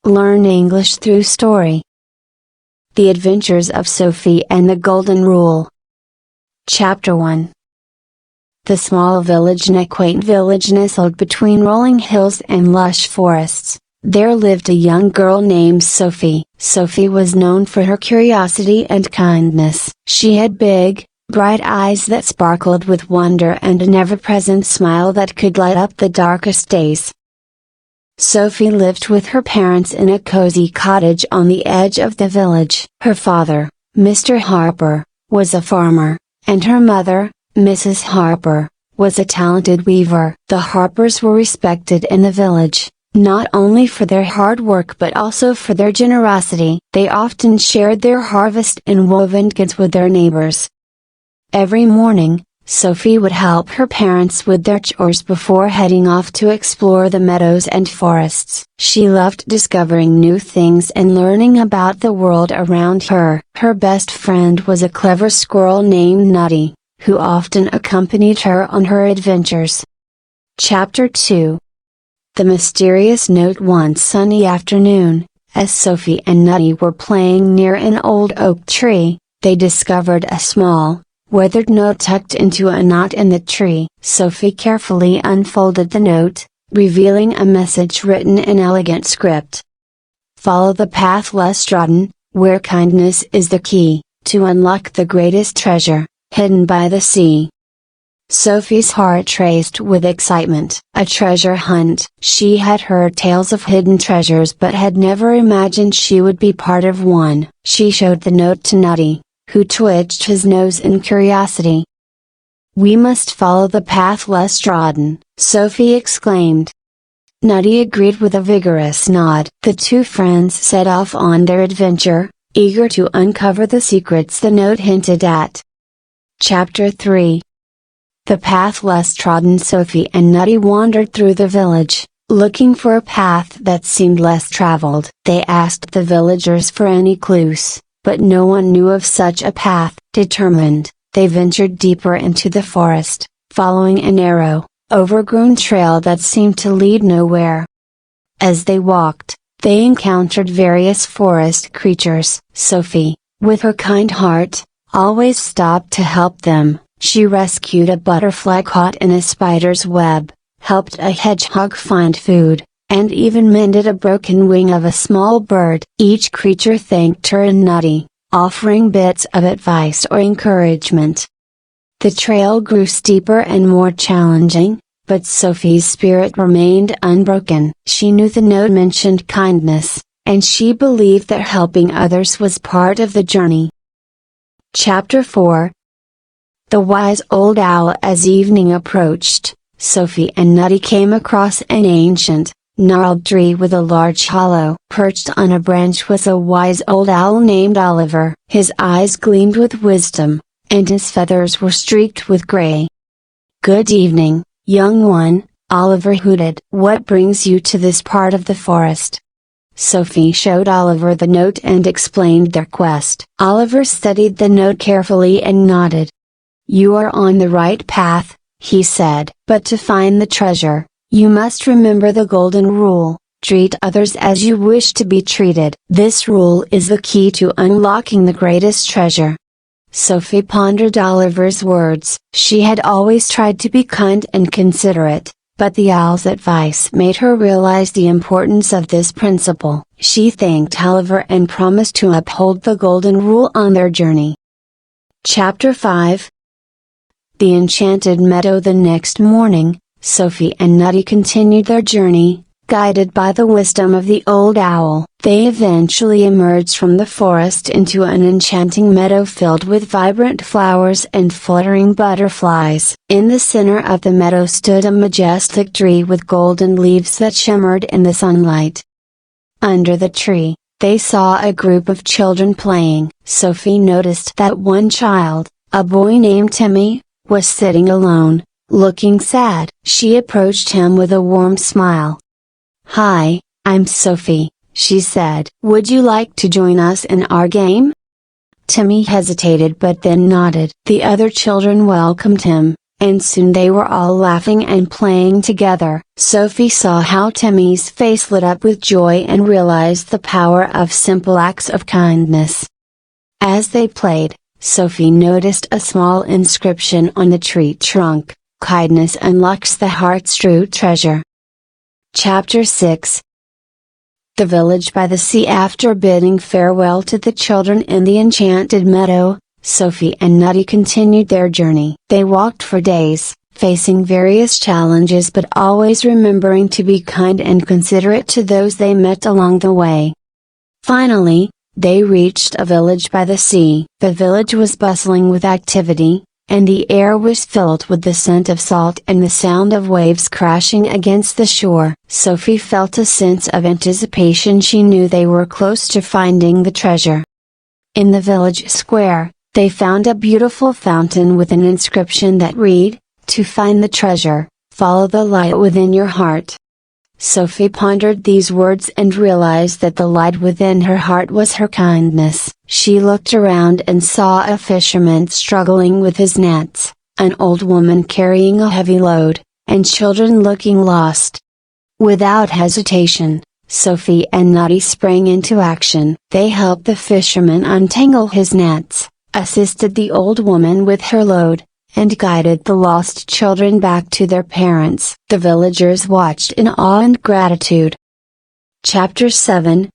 Learn English through story. The Adventures of Sophie and the Golden Rule. Chapter 1. The small village. In a quaint village nestled between rolling hills and lush forests, there lived a young girl named Sophie. Sophie was known for her curiosity and kindness. She had big, bright eyes that sparkled with wonder and an ever-present smile that could light up the darkest days. Sophie lived with her parents in a cozy cottage on the edge of the village. Her father, Mr. Harper, was a farmer, and her mother, Mrs. Harper, was a talented weaver. The Harpers were respected in the village, not only for their hard work but also for their generosity. They often shared their harvest and woven goods with their neighbors. Every morning, Sophie would help her parents with their chores before heading off to explore the meadows and forests. She loved discovering new things and learning about the world around her. Her best friend was a clever squirrel named Nutty, who often accompanied her on her adventures. Chapter 2. The Mysterious Note. One sunny afternoon, as Sophie and Nutty were playing near an old oak tree, they discovered a small, weathered note tucked into a knot in the tree. Sophie carefully unfolded the note, revealing a message written in elegant script. Follow the path less trodden, where kindness is the key, to unlock the greatest treasure, hidden by the sea. Sophie's heart raced with excitement. A treasure hunt. She had heard tales of hidden treasures but had never imagined she would be part of one. She showed the note to Nutty, who twitched his nose in curiosity. "We must follow the path less trodden," Sophie exclaimed. Nutty agreed with a vigorous nod. The two friends set off on their adventure, eager to uncover the secrets the note hinted at. Chapter 3. The Path Less Trodden. Sophie and Nutty wandered through the village, looking for a path that seemed less traveled. They asked the villagers for any clues, but no one knew of such a path. Determined, they ventured deeper into the forest, following a narrow, overgrown trail that seemed to lead nowhere. As they walked, they encountered various forest creatures. Sophie, with her kind heart, always stopped to help them. She rescued a butterfly caught in a spider's web, helped a hedgehog find food, and even mended a broken wing of a small bird. Each creature thanked her and Nutty, offering bits of advice or encouragement. The trail grew steeper and more challenging, but Sophie's spirit remained unbroken. She knew the note mentioned kindness, and she believed that helping others was part of the journey. Chapter 4. The Wise Old Owl. As evening approached, Sophie and Nutty came across an ancient, gnarled tree with a large hollow. Perched on a branch was a wise old owl named Oliver. His eyes gleamed with wisdom, and his feathers were streaked with gray. "Good evening, young one," Oliver hooted. "What brings you to this part of the forest?" Sophie showed Oliver the note and explained their quest. Oliver studied the note carefully and nodded. "You are on the right path," he said. "But to find the treasure, you must remember the golden rule, treat others as you wish to be treated. This rule is the key to unlocking the greatest treasure." Sophie pondered Oliver's words. She had always tried to be kind and considerate, but the owl's advice made her realize the importance of this principle. She thanked Oliver and promised to uphold the golden rule on their journey. Chapter 5. The Enchanted Meadow. The next morning, Sophie and Nutty continued their journey, guided by the wisdom of the old owl. They eventually emerged from the forest into an enchanting meadow filled with vibrant flowers and fluttering butterflies. In the center of the meadow stood a majestic tree with golden leaves that shimmered in the sunlight. Under the tree, they saw a group of children playing. Sophie noticed that one child, a boy named Timmy, was sitting alone, looking sad. She approached him with a warm smile. "Hi, I'm Sophie," she said. "Would you like to join us in our game?" Timmy hesitated but then nodded. The other children welcomed him, and soon they were all laughing and playing together. Sophie saw how Timmy's face lit up with joy and realized the power of simple acts of kindness. As they played, Sophie noticed a small inscription on the tree trunk: "Kindness unlocks the heart's true treasure." Chapter 6. The village by the sea. After bidding farewell to the children in the enchanted meadow, Sophie and Nutty continued their journey. They walked for days, facing various challenges but always remembering to be kind and considerate to those they met along the way. Finally, they reached a village by the sea. The village was bustling with activity, and the air was filled with the scent of salt and the sound of waves crashing against the shore. Sophie felt a sense of anticipation. She knew they were close to finding the treasure. In the village square, they found a beautiful fountain with an inscription that read, "To find the treasure, follow the light within your heart." Sophie pondered these words and realized that the light within her heart was her kindness. She looked around and saw a fisherman struggling with his nets, an old woman carrying a heavy load, and children looking lost. Without hesitation, Sophie and Nutty sprang into action. They helped the fisherman untangle his nets, assisted the old woman with her load, and guided the lost children back to their parents. The villagers watched in awe and gratitude. Chapter 7.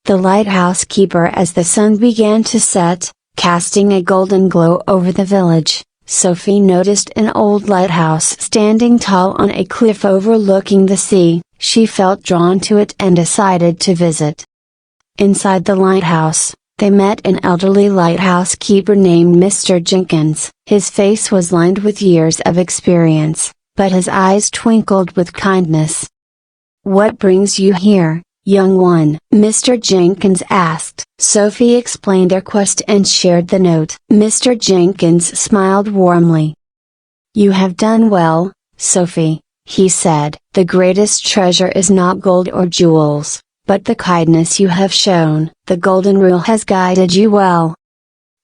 The lighthouse keeper. As the sun began to set, casting a golden glow over the village, Sophie noticed an old lighthouse standing tall on a cliff overlooking the sea. She felt drawn to it and decided to visit. Inside the lighthouse, they met an elderly lighthouse keeper named Mr. Jenkins. His face was lined with years of experience, but his eyes twinkled with kindness. "What brings you here, young one?" Mr. Jenkins asked. Sophie explained their quest and shared the note. Mr. Jenkins smiled warmly. "You have done well, Sophie," he said. "The greatest treasure is not gold or jewels, but the kindness you have shown. The golden rule has guided you well."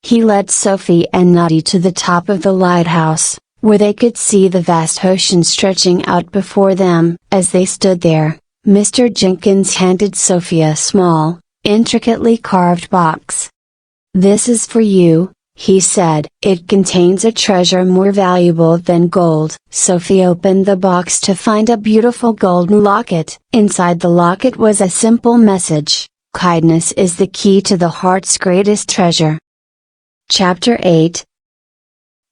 He led Sophie and Nutty to the top of the lighthouse, where they could see the vast ocean stretching out before them. As they stood there, Mr. Jenkins handed Sophie a small, intricately carved box. "This is for you," he said. "It contains a treasure more valuable than gold." Sophie opened the box to find a beautiful golden locket. Inside the locket was a simple message: "Kindness is the key to the heart's greatest treasure." Chapter 8.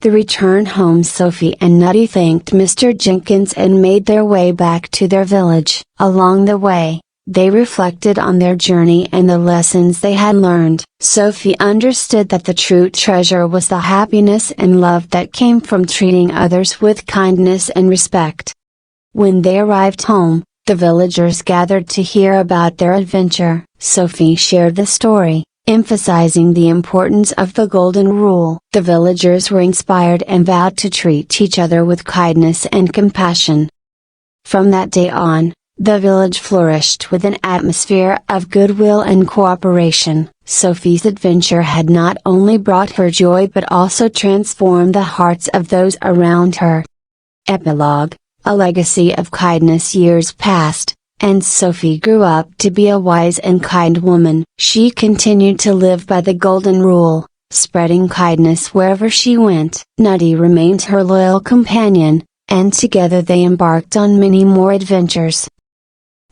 The return home. Sophie and Nutty thanked Mr. Jenkins and made their way back to their village. Along the way, they reflected on their journey and the lessons they had learned. Sophie understood that the true treasure was the happiness and love that came from treating others with kindness and respect. When they arrived home, the villagers gathered to hear about their adventure. Sophie shared the story, emphasizing the importance of the golden rule. The villagers were inspired and vowed to treat each other with kindness and compassion. From that day on, the village flourished with an atmosphere of goodwill and cooperation. Sophie's adventure had not only brought her joy but also transformed the hearts of those around her. Epilogue: a legacy of kindness. Years passed, and Sophie grew up to be a wise and kind woman. She continued to live by the golden rule, spreading kindness wherever she went. Nutty remained her loyal companion, and together they embarked on many more adventures.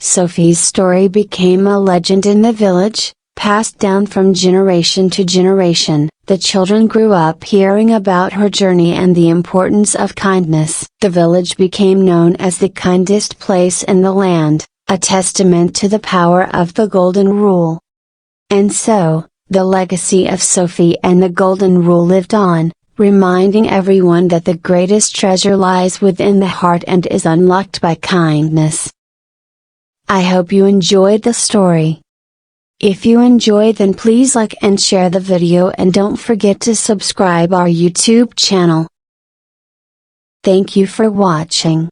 Sophie's story became a legend in the village, passed down from generation to generation. The children grew up hearing about her journey and the importance of kindness. The village became known as the kindest place in the land, a testament to the power of the golden rule. And so, the legacy of Sophie and the golden rule lived on, reminding everyone that the greatest treasure lies within the heart and is unlocked by kindness. I hope you enjoyed the story. If you enjoyed, then please like and share the video, and don't forget to subscribe our YouTube channel. Thank you for watching.